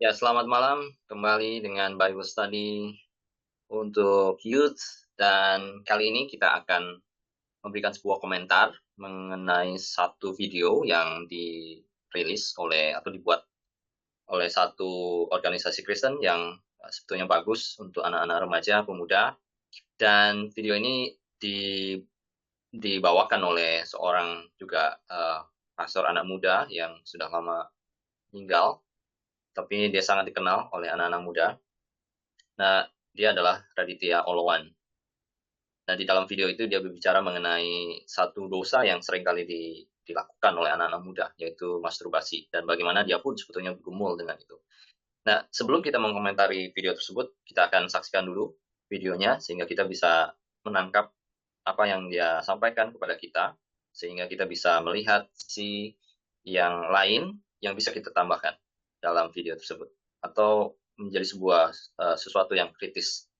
Ya, selamat malam kembali dengan Bible Study untuk youth dan kali ini kita akan memberikan sebuah komentar mengenai satu video yang dirilis oleh atau dibuat oleh satu organisasi Kristen yang sebetulnya bagus untuk anak-anak remaja, pemuda, dan video ini dibawakan oleh seorang juga pastor anak muda yang sudah lama meninggal, tapi dia sangat dikenal oleh anak-anak muda. Nah, dia adalah Raditya Oloan. Nah, di dalam video itu dia berbicara mengenai satu dosa yang seringkali dilakukan oleh anak-anak muda, yaitu masturbasi, dan bagaimana dia pun sebetulnya bergumul dengan itu. Nah, sebelum kita mengomentari video tersebut, kita akan saksikan dulu videonya, sehingga kita bisa menangkap apa yang dia sampaikan kepada kita, sehingga kita bisa melihat sisi yang lain yang bisa kita tambahkan dalam video tersebut, atau menjadi sebuah sesuatu yang kritis.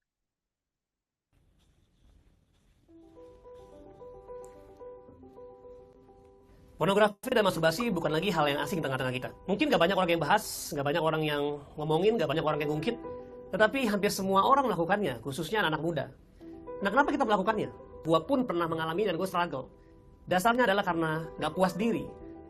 Pornografi dan masturbasi bukan lagi hal yang asing di tengah-tengah kita. Mungkin gak banyak orang yang bahas, gak banyak orang yang ngomongin, gak banyak orang yang ngungkit. Tetapi hampir semua orang melakukannya, khususnya anak-anak muda. Nah, kenapa kita melakukannya? Gue pun pernah mengalami dan gue struggle. Dasarnya adalah karena gak puas diri.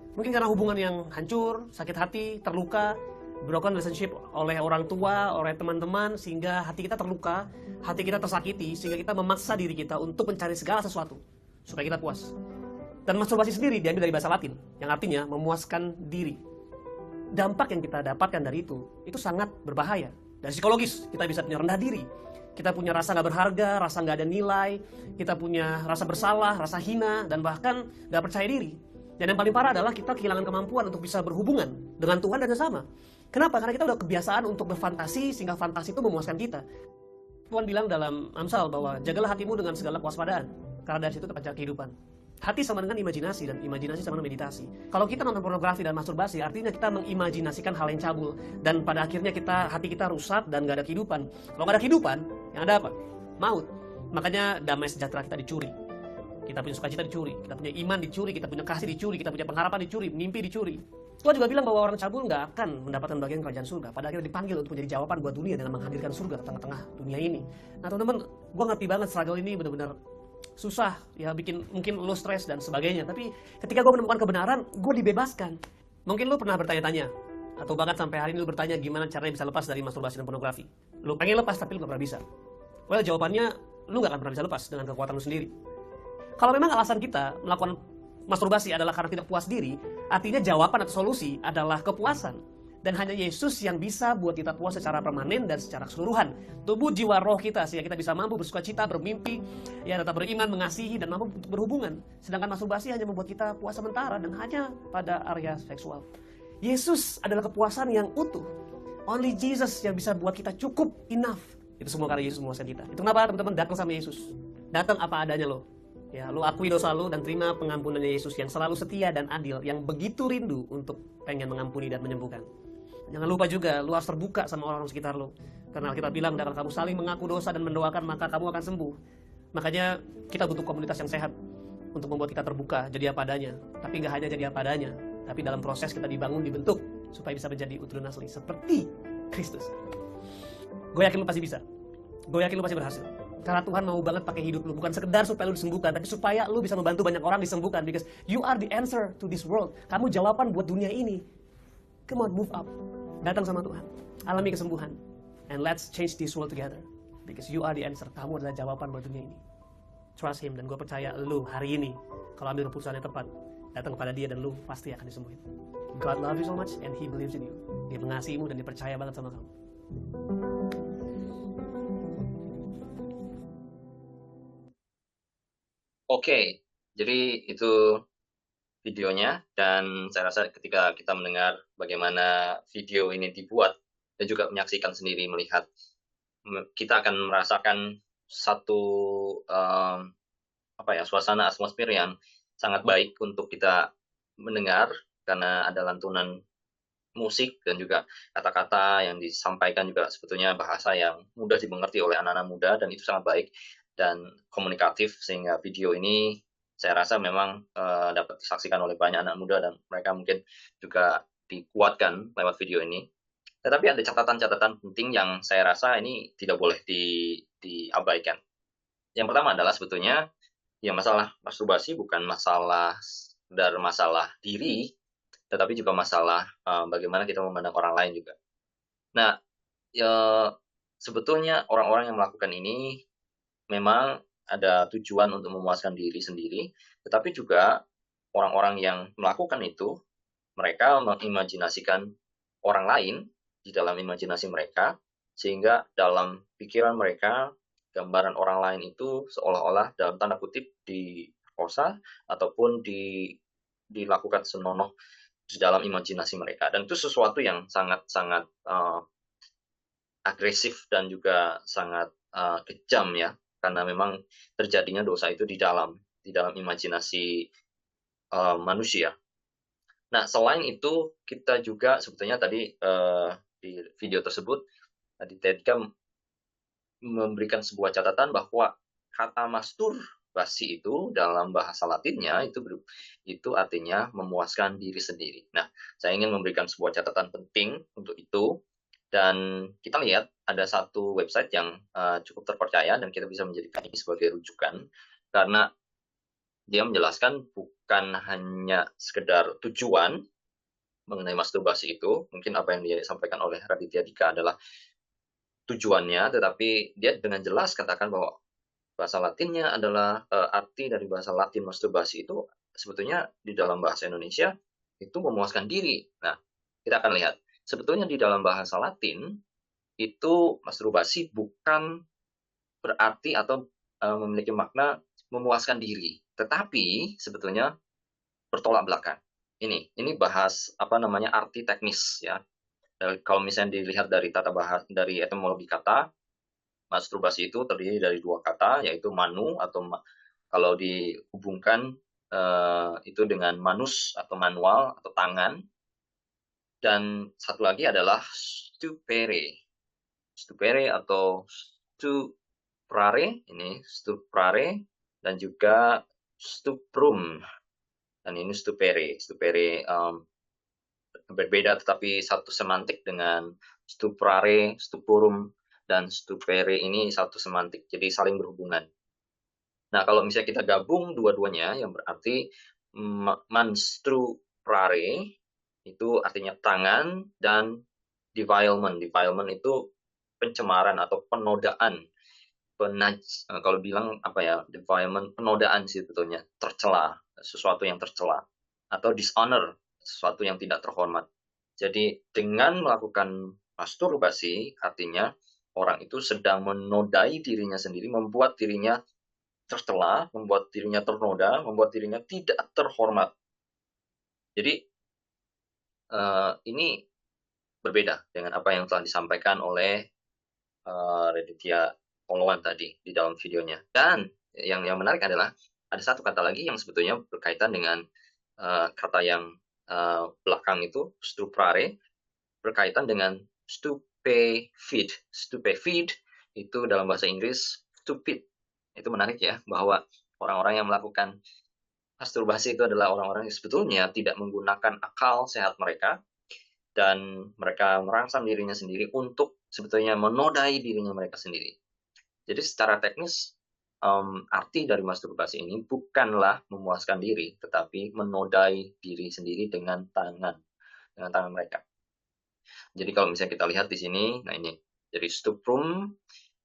Mungkin karena hubungan yang hancur, sakit hati, terluka, broken relationship oleh orang tua, oleh teman-teman, sehingga hati kita terluka, hati kita tersakiti, sehingga kita memaksa diri kita untuk mencari segala sesuatu supaya kita puas. Dan masturbasi sendiri diambil dari bahasa Latin, yang artinya memuaskan diri. Dampak yang kita dapatkan dari itu sangat berbahaya. Dari psikologis, kita bisa punya rendah diri. Kita punya rasa gak berharga, rasa gak ada nilai. Kita punya rasa bersalah, rasa hina, dan bahkan gak percaya diri. Dan yang paling parah adalah kita kehilangan kemampuan untuk bisa berhubungan dengan Tuhan dan sesama. Kenapa? Karena kita udah kebiasaan untuk berfantasi, sehingga fantasi itu memuaskan kita. Tuhan bilang dalam Amsal bahwa jagalah hatimu dengan segala kewaspadaan, karena dari situ terpancar kehidupan. Hati sama dengan imajinasi, dan imajinasi sama dengan meditasi. Kalau kita nonton pornografi dan masturbasi, artinya kita mengimajinasikan hal yang cabul, dan pada akhirnya hati kita rusak dan gak ada kehidupan. Kalau gak ada kehidupan, yang ada apa? Maut. Makanya damai sejahtera kita dicuri. Kita punya sukacita dicuri, kita punya iman dicuri, kita punya kasih dicuri, kita punya pengharapan dicuri, mimpi dicuri. Tuhan juga bilang bahwa orang cabul gak akan mendapatkan bagian kerajaan surga. Pada akhirnya dipanggil untuk menjadi jawaban buat dunia dengan menghadirkan surga ke tengah-tengah dunia ini. Nah teman-teman, gue ngerti banget struggle ini benar-benar susah, ya bikin mungkin lo stres dan sebagainya. Tapi ketika gue menemukan kebenaran, gue dibebaskan. Mungkin lo pernah bertanya-tanya, atau bahkan sampai hari ini lo bertanya gimana caranya bisa lepas dari masturbasi dan pornografi. Lo pengen lepas tapi lo gak pernah bisa. Well, jawabannya lo gak akan pernah bisa lepas dengan kekuatan lo sendiri. Kalau memang alasan kita melakukan masturbasi adalah karena tidak puas diri, artinya jawaban atau solusi adalah kepuasan. Dan hanya Yesus yang bisa buat kita puas secara permanen dan secara keseluruhan. Tubuh, jiwa, roh kita, sehingga kita bisa mampu bersuka cita, bermimpi, ya tetap beriman, mengasihi, dan mampu berhubungan. Sedangkan masturbasi hanya membuat kita puas sementara dan hanya pada area seksual. Yesus adalah kepuasan yang utuh. Only Jesus yang bisa buat kita cukup, enough. Itu semua karena Yesus memuaskan kita. Itu kenapa teman-teman datang sama Yesus. Datang apa adanya lo. Ya, lo akui dosa lo dan terima pengampunan Yesus yang selalu setia dan adil, yang begitu rindu untuk pengen mengampuni dan menyembuhkan. Jangan lupa juga, lo harus terbuka sama orang sekitar lo. Karena kita bilang, kalau kamu saling mengaku dosa dan mendoakan, maka kamu akan sembuh. Makanya kita butuh komunitas yang sehat untuk membuat kita terbuka, jadi apa adanya. Tapi nggak hanya jadi apa adanya, tapi dalam proses kita dibangun, dibentuk, supaya bisa menjadi utuh asli, seperti Kristus. Gue yakin lo pasti bisa. Gue yakin lo pasti berhasil. Karena Tuhan mau banget pakai hidup lu, bukan sekedar supaya lu disembuhkan, tapi supaya lu bisa membantu banyak orang disembuhkan. Because you are the answer to this world. Kamu jawaban buat dunia ini. Come on, move up. Datang sama Tuhan. Alami kesembuhan. And let's change this world together. Because you are the answer. Kamu adalah jawaban buat dunia ini. Trust Him. Dan gue percaya lu hari ini, kalau ambil keputusan yang tepat, datang kepada Dia dan lu pasti akan disembuhin. God loves you so much and He believes in you. Dia mengasihimu dan dia percaya banget sama kamu. Oke, jadi itu videonya, dan saya rasa ketika kita mendengar bagaimana video ini dibuat dan juga menyaksikan sendiri, melihat, kita akan merasakan satu suasana atmosfer yang sangat baik untuk kita mendengar, karena ada lantunan musik dan juga kata-kata yang disampaikan juga sebetulnya bahasa yang mudah dimengerti oleh anak-anak muda, dan itu sangat baik dan komunikatif, sehingga video ini saya rasa memang dapat disaksikan oleh banyak anak muda, dan mereka mungkin juga dikuatkan lewat video ini. Tetapi ada catatan-catatan penting yang saya rasa ini tidak boleh diabaikan. Yang pertama adalah sebetulnya ya masalah masturbasi bukan masalah sekedar masalah diri, tetapi juga masalah bagaimana kita memandang orang lain juga. Nah, ya, sebetulnya orang-orang yang melakukan ini memang ada tujuan untuk memuaskan diri sendiri, tetapi juga orang-orang yang melakukan itu, mereka mengimajinasikan orang lain di dalam imajinasi mereka, sehingga dalam pikiran mereka, gambaran orang lain itu seolah-olah dalam tanda kutip diperkosa ataupun dilakukan senonoh di dalam imajinasi mereka. Dan itu sesuatu yang sangat-sangat agresif dan juga sangat kejam ya, karena memang terjadinya dosa itu di dalam imajinasi manusia. Nah, selain itu kita juga sebetulnya tadi di video tersebut tadi Tedka memberikan sebuah catatan bahwa kata masturbasi itu dalam bahasa Latinnya itu artinya memuaskan diri sendiri. Nah, saya ingin memberikan sebuah catatan penting untuk itu. Dan kita lihat ada satu website yang cukup terpercaya dan kita bisa menjadikan ini sebagai rujukan karena dia menjelaskan bukan hanya sekedar tujuan mengenai masturbasi itu, mungkin apa yang disampaikan oleh Raditya Dika adalah tujuannya, tetapi dia dengan jelas katakan bahwa bahasa Latinnya adalah arti dari bahasa Latin masturbasi itu sebetulnya di dalam bahasa Indonesia itu memuaskan diri. Nah, kita akan lihat sebetulnya di dalam bahasa Latin itu masturbasi bukan berarti atau memiliki makna memuaskan diri, tetapi sebetulnya bertolak belakang. Ini bahas apa namanya arti teknis ya. Kalau misalnya dilihat dari tata bahasa dari etimologi kata, masturbasi itu terdiri dari dua kata yaitu manu atau kalau dihubungkan itu dengan manus atau manual atau tangan, dan satu lagi adalah stupere. Stupere atau stuprare, ini stuprare, dan juga stuprum, dan ini stupere. Stupere berbeda tetapi satu semantik dengan stuprare, stupurum, dan stupere ini satu semantik, jadi saling berhubungan. Nah, kalau misalnya kita gabung dua-duanya, yang berarti menstruare, itu artinya tangan, dan defilement. Defilement itu pencemaran atau penodaan. Kalau bilang apa ya, defilement, penodaan sih sebetulnya, tercela, sesuatu yang tercela. Atau dishonor, sesuatu yang tidak terhormat. Jadi dengan melakukan masturbasi, artinya orang itu sedang menodai dirinya sendiri, membuat dirinya tercela, membuat dirinya ternoda, membuat dirinya tidak terhormat. Jadi ini berbeda dengan apa yang telah disampaikan oleh Raditya Oloan tadi di dalam videonya. Dan yang menarik adalah ada satu kata lagi yang sebetulnya berkaitan dengan kata yang belakang itu, stuprare, berkaitan dengan stupefid. Stupefid itu dalam bahasa Inggris stupid. Itu menarik ya, bahwa orang-orang yang melakukan masturbasi itu adalah orang-orang yang sebetulnya tidak menggunakan akal sehat mereka, dan mereka merangsang dirinya sendiri untuk sebetulnya menodai dirinya mereka sendiri. Jadi secara teknis, arti dari masturbasi ini bukanlah memuaskan diri, tetapi menodai diri sendiri dengan tangan mereka. Jadi kalau misalnya kita lihat di sini, nah ini, jadi stuprum,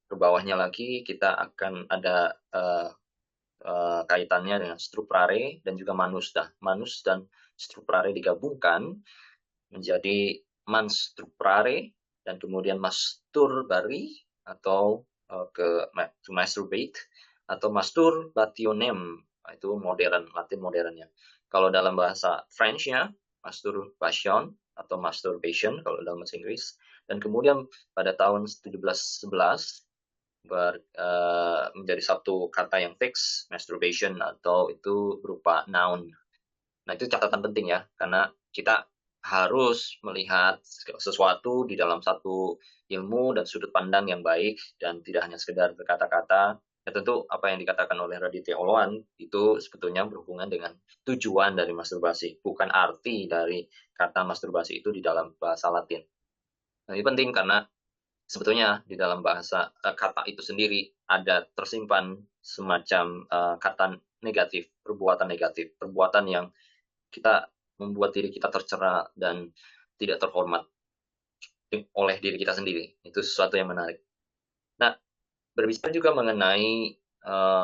ke bawahnya lagi kita akan ada kaitannya dengan stuprare dan juga manus. Manus dan stuprare digabungkan menjadi manstuprare, dan kemudian masturbari atau to masturbate, atau masturbationem, itu modern, Latin modernnya. Kalau dalam bahasa French-nya masturbation atau masturbation kalau dalam bahasa Inggris. Dan kemudian pada tahun 1711 menjadi satu kata yang fix, masturbation, atau itu berupa noun. Nah, itu catatan penting ya, karena kita harus melihat sesuatu di dalam satu ilmu dan sudut pandang yang baik, dan tidak hanya sekedar berkata-kata. Ya tentu apa yang dikatakan oleh Raditya Oloan itu sebetulnya berhubungan dengan tujuan dari masturbasi, bukan arti dari kata masturbasi itu di dalam bahasa Latin. Nah, ini penting karena sebetulnya di dalam bahasa kata itu sendiri ada tersimpan semacam kata negatif, perbuatan yang kita membuat diri kita tercela dan tidak terhormat oleh diri kita sendiri. Itu sesuatu yang menarik. Nah, berbicara juga mengenai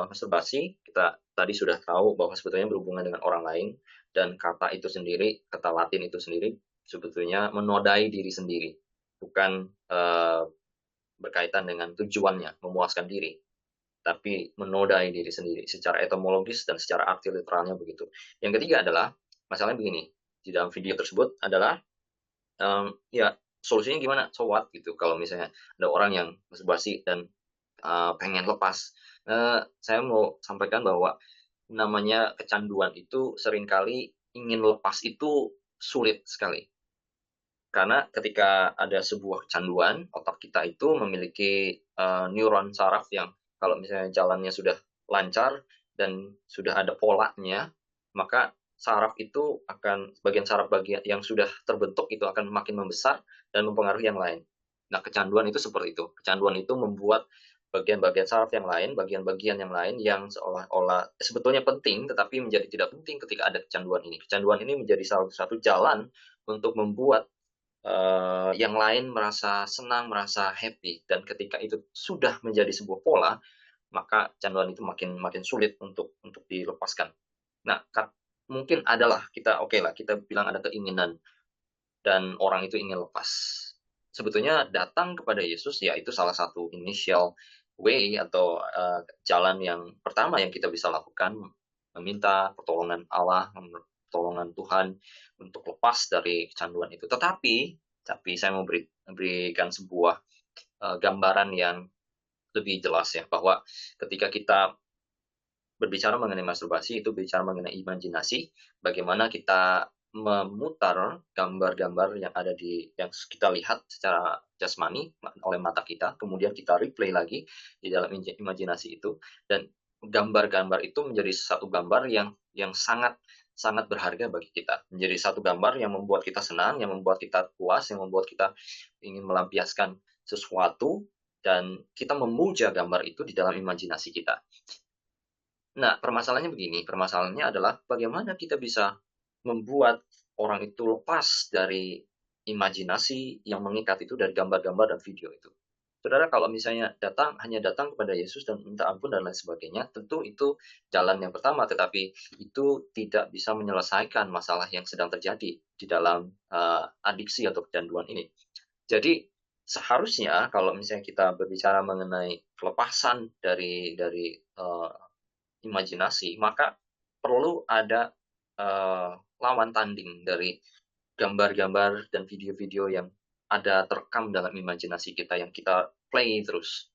masturbasi, kita tadi sudah tahu bahwa sebetulnya berhubungan dengan orang lain dan kata itu sendiri, kata Latin itu sendiri sebetulnya menodai diri sendiri, bukan berkaitan dengan tujuannya memuaskan diri, tapi menodai diri sendiri secara etimologis dan secara arti literalnya begitu. Yang ketiga adalah masalahnya begini, di dalam video tersebut adalah ya solusinya gimana? So what gitu kalau misalnya ada orang yang masturbasi dan pengen lepas. Saya mau sampaikan bahwa namanya kecanduan itu seringkali ingin lepas itu sulit sekali. Karena ketika ada sebuah kecanduan, otak kita itu memiliki neuron saraf yang kalau misalnya jalannya sudah lancar dan sudah ada polanya, maka saraf itu akan bagian saraf bagian yang sudah terbentuk itu akan makin membesar dan mempengaruhi yang lain. Nah, kecanduan itu seperti itu. Kecanduan itu membuat bagian-bagian saraf yang lain, bagian-bagian yang lain yang seolah-olah sebetulnya penting tetapi menjadi tidak penting ketika ada kecanduan ini. Kecanduan ini menjadi salah satu jalan untuk membuat yang lain merasa senang, merasa happy, dan ketika itu sudah menjadi sebuah pola, maka canduan itu makin makin sulit untuk dilepaskan. Nah, mungkin adalah kita oke lah, kita bilang ada keinginan dan orang itu ingin lepas. Sebetulnya datang kepada Yesus ya itu salah satu initial way atau jalan yang pertama yang kita bisa lakukan, meminta pertolongan Allah, pertolongan Tuhan untuk lepas dari kecanduan itu. Tapi saya mau berikan sebuah gambaran yang lebih jelas ya, bahwa ketika kita berbicara mengenai masturbasi, itu bicara mengenai imajinasi, bagaimana kita memutar gambar-gambar yang ada yang kita lihat secara jasmani oleh mata kita, kemudian kita replay lagi di dalam imajinasi itu, dan gambar-gambar itu menjadi satu gambar yang sangat sangat berharga bagi kita, menjadi satu gambar yang membuat kita senang, yang membuat kita puas, yang membuat kita ingin melampiaskan sesuatu, dan kita memuja gambar itu di dalam imajinasi kita. Nah, permasalahannya begini, permasalahannya adalah bagaimana kita bisa membuat orang itu lepas dari imajinasi yang mengikat itu dari gambar-gambar dan video itu. Saudara, kalau misalnya hanya datang kepada Yesus dan minta ampun dan lain sebagainya, tentu itu jalan yang pertama, tetapi itu tidak bisa menyelesaikan masalah yang sedang terjadi di dalam adiksi atau kecanduan ini. Jadi seharusnya kalau misalnya kita berbicara mengenai kelepasan dari imajinasi, maka perlu ada lawan tanding dari gambar-gambar dan video-video yang ada terekam dalam imajinasi kita yang kita play terus.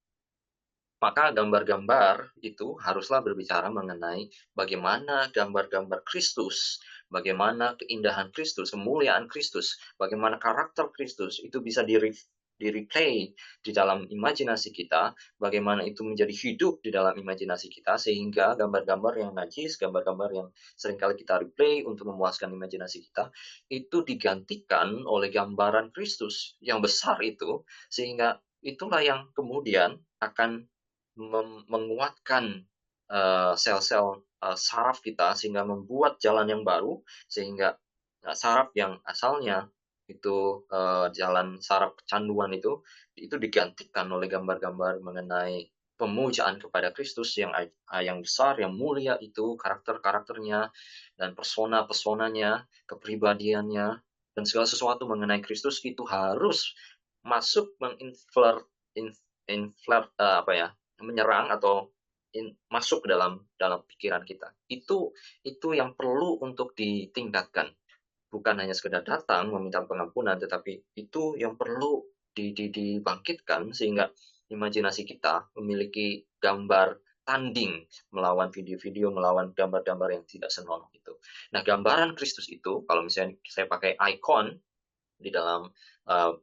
Maka gambar-gambar itu haruslah berbicara mengenai bagaimana gambar-gambar Kristus, bagaimana keindahan Kristus, kemuliaan Kristus, bagaimana karakter Kristus itu bisa di-replay di dalam imajinasi kita, bagaimana itu menjadi hidup di dalam imajinasi kita, sehingga gambar-gambar yang najis, gambar-gambar yang seringkali kita replay untuk memuaskan imajinasi kita, itu digantikan oleh gambaran Kristus yang besar itu, sehingga itulah yang kemudian akan menguatkan sel-sel saraf kita sehingga membuat jalan yang baru, sehingga saraf yang asalnya itu jalan saraf kecanduan itu digantikan oleh gambar-gambar mengenai pemujaan kepada Kristus yang besar, yang mulia itu karakter-karakternya dan persona-personanya, kepribadiannya dan segala sesuatu mengenai Kristus itu harus masuk menyerang atau masuk ke dalam pikiran kita. Itu yang perlu untuk ditingkatkan. Bukan hanya sekedar datang meminta pengampunan, tetapi itu yang perlu dibangkitkan sehingga imajinasi kita memiliki gambar tanding melawan video-video, melawan gambar-gambar yang tidak senonoh itu. Nah, gambaran Kristus itu, kalau misalnya saya pakai icon di dalam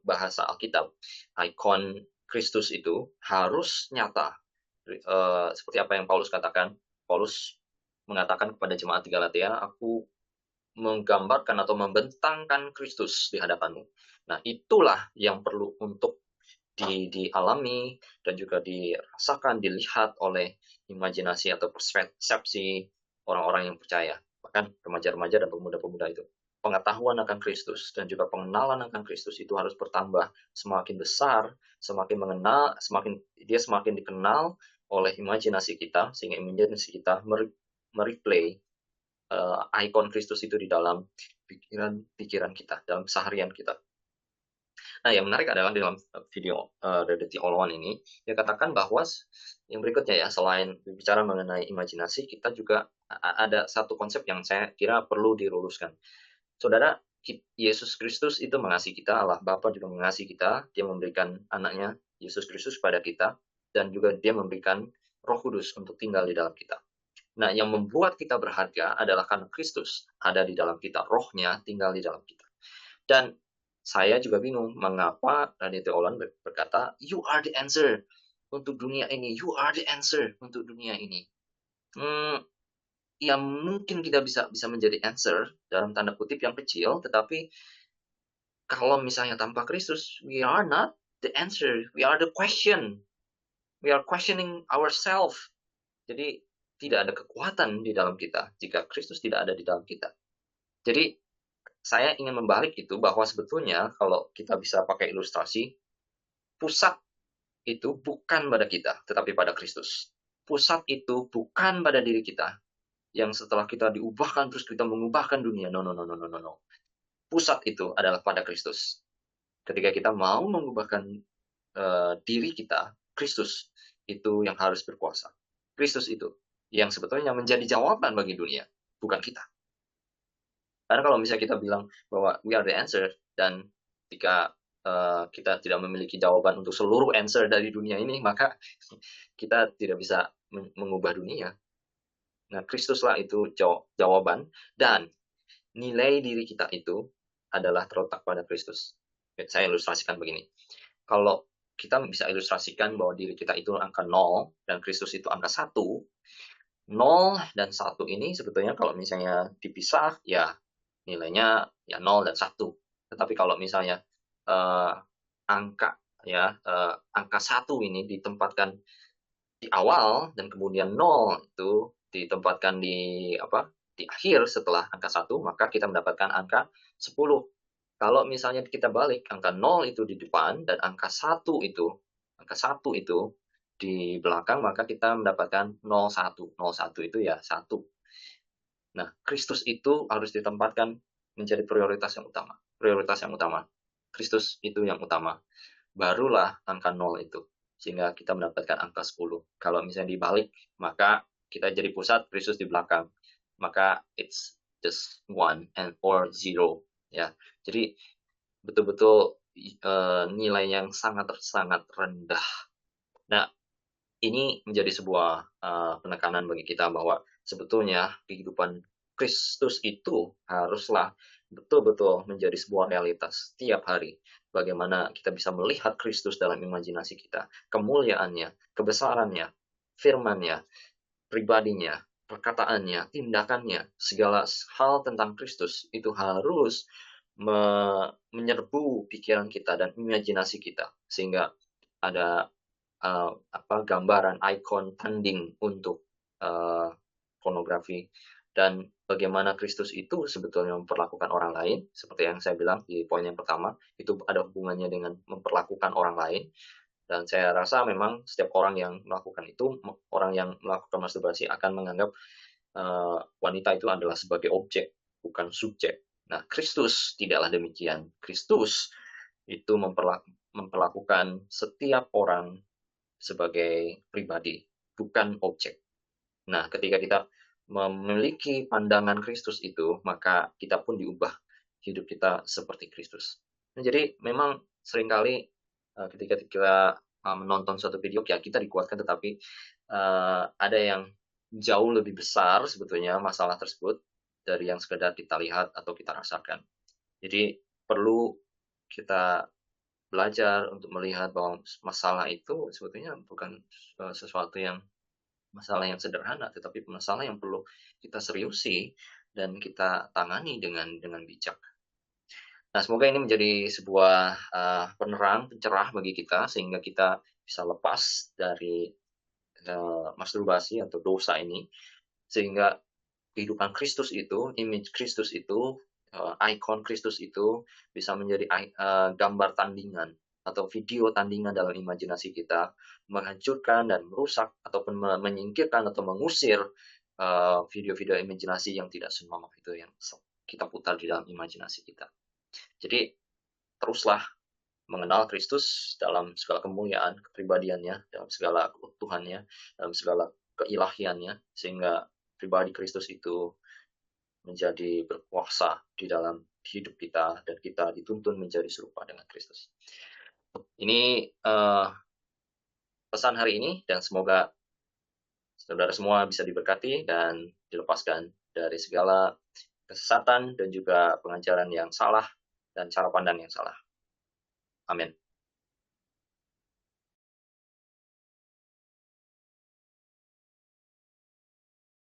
bahasa Alkitab, ikon Kristus itu harus nyata. Seperti apa yang Paulus katakan. Paulus mengatakan kepada jemaat di Galatia, aku menggambarkan atau membentangkan Kristus di hadapanmu. Nah, itulah yang perlu untuk dialami dan juga dirasakan, dilihat oleh imajinasi atau persepsi orang-orang yang percaya, bahkan remaja-remaja dan pemuda-pemuda itu. Pengetahuan akan Kristus dan juga pengenalan akan Kristus itu harus bertambah, semakin besar, semakin mengenal, semakin dikenal oleh imajinasi kita, sehingga imajinasi kita mereplay ikon Kristus itu di dalam pikiran kita, dalam keseharian kita. Nah, yang menarik adalah di dalam video Reality All One ini, dia katakan bahwa yang berikutnya ya, selain berbicara mengenai imajinasi, kita juga ada satu konsep yang saya kira perlu diluruskan. Saudara, Yesus Kristus itu mengasihi kita, Allah Bapa juga mengasihi kita, dia memberikan anaknya, Yesus Kristus kepada kita, dan juga dia memberikan Roh Kudus untuk tinggal di dalam kita. Nah, yang membuat kita berharga adalah karena Kristus ada di dalam kita, rohnya tinggal di dalam kita. Dan saya juga bingung mengapa Raditya Olan berkata, you are the answer untuk dunia ini, you are the answer untuk dunia ini. Ya mungkin kita bisa menjadi answer dalam tanda kutip yang kecil, tetapi kalau misalnya tanpa Kristus, we are not the answer, we are the question. We are questioning ourselves. Jadi tidak ada kekuatan di dalam kita jika Kristus tidak ada di dalam kita. Jadi saya ingin membalik itu bahwa sebetulnya kalau kita bisa pakai ilustrasi, pusat itu bukan pada kita, tetapi pada Kristus. Pusat itu bukan pada diri kita, yang setelah kita diubahkan terus kita mengubahkan dunia. No. Pusat itu adalah pada Kristus. Ketika kita mau mengubahkan diri kita, Kristus itu yang harus berkuasa. Kristus itu yang sebetulnya menjadi jawaban bagi dunia, bukan kita. Karena kalau misalnya kita bilang bahwa we are the answer, dan jika kita tidak memiliki jawaban untuk seluruh answer dari dunia ini, maka kita tidak bisa mengubah dunia. Nah, Kristuslah itu jawaban, dan nilai diri kita itu adalah terletak pada Kristus. Saya ilustrasikan begini. Kalau kita bisa ilustrasikan bahwa diri kita itu angka 0, dan Kristus itu angka 1, 0 dan 1 ini sebetulnya kalau misalnya dipisah, ya nilainya ya 0 dan 1. Tetapi kalau misalnya angka 1 ini ditempatkan di awal dan kemudian 0 itu ditempatkan di akhir setelah angka 1, maka kita mendapatkan angka 10. Kalau misalnya kita balik, angka 0 itu di depan dan angka 1 itu di belakang, maka kita mendapatkan 01. 01 itu ya 1. Nah, Kristus itu harus ditempatkan menjadi prioritas yang utama. Kristus itu yang utama. Barulah angka 0 itu. Sehingga kita mendapatkan angka 10. Kalau misalnya dibalik, maka kita jadi pusat, Kristus di belakang. Maka it's just 1 or 0. Ya. Jadi betul-betul nilai yang sangat-sangat rendah. Nah, ini menjadi sebuah penekanan bagi kita bahwa sebetulnya kehidupan Kristus itu haruslah betul-betul menjadi sebuah realitas setiap hari. Bagaimana kita bisa melihat Kristus dalam imajinasi kita, kemuliaannya, kebesarannya, firman-Nya, pribadinya, perkataannya, tindakannya, segala hal tentang Kristus itu harus menyerbu pikiran kita dan imajinasi kita, sehingga ada gambaran, ikon, tanding untuk pornografi, dan bagaimana Kristus itu sebetulnya memperlakukan orang lain, seperti yang saya bilang di poin yang pertama, itu ada hubungannya dengan memperlakukan orang lain. Dan saya rasa memang setiap orang yang melakukan itu, orang yang melakukan masturbasi akan menganggap wanita itu adalah sebagai objek, bukan subjek. Nah, Kristus tidaklah demikian. Kristus itu memperlakukan setiap orang sebagai pribadi, bukan objek. Nah, ketika kita memiliki pandangan Kristus itu, maka kita pun diubah hidup kita seperti Kristus. Nah, jadi memang seringkali ketika kita menonton suatu video, ya kita dikuatkan, tetapi ada yang jauh lebih besar sebetulnya masalah tersebut dari yang sekedar kita lihat atau kita rasakan. Jadi perlu kita belajar untuk melihat bahwa masalah itu sebetulnya bukan sesuatu yang masalah yang sederhana, tetapi masalah yang perlu kita seriusi, dan kita tangani dengan bijak. Nah, semoga ini menjadi sebuah penerang, pencerah bagi kita sehingga kita bisa lepas dari masturbasi atau dosa ini, sehingga kehidupan Kristus itu, image Kristus itu, ikon Kristus itu bisa menjadi gambar tandingan atau video tandingan dalam imajinasi kita, menghancurkan dan merusak ataupun menyingkirkan atau mengusir video-video imajinasi yang tidak senonoh itu yang kita putar di dalam imajinasi kita. Jadi teruslah mengenal Kristus dalam segala kemuliaan kepribadiannya, dalam segala keutuhannya, dalam segala keilahiannya, sehingga pribadi Kristus itu menjadi berkuasa di dalam hidup kita dan kita dituntun menjadi serupa dengan Kristus. Ini pesan hari ini dan semoga saudara semua bisa diberkati dan dilepaskan dari segala kesesatan dan juga pengajaran yang salah dan cara pandang yang salah. Amin.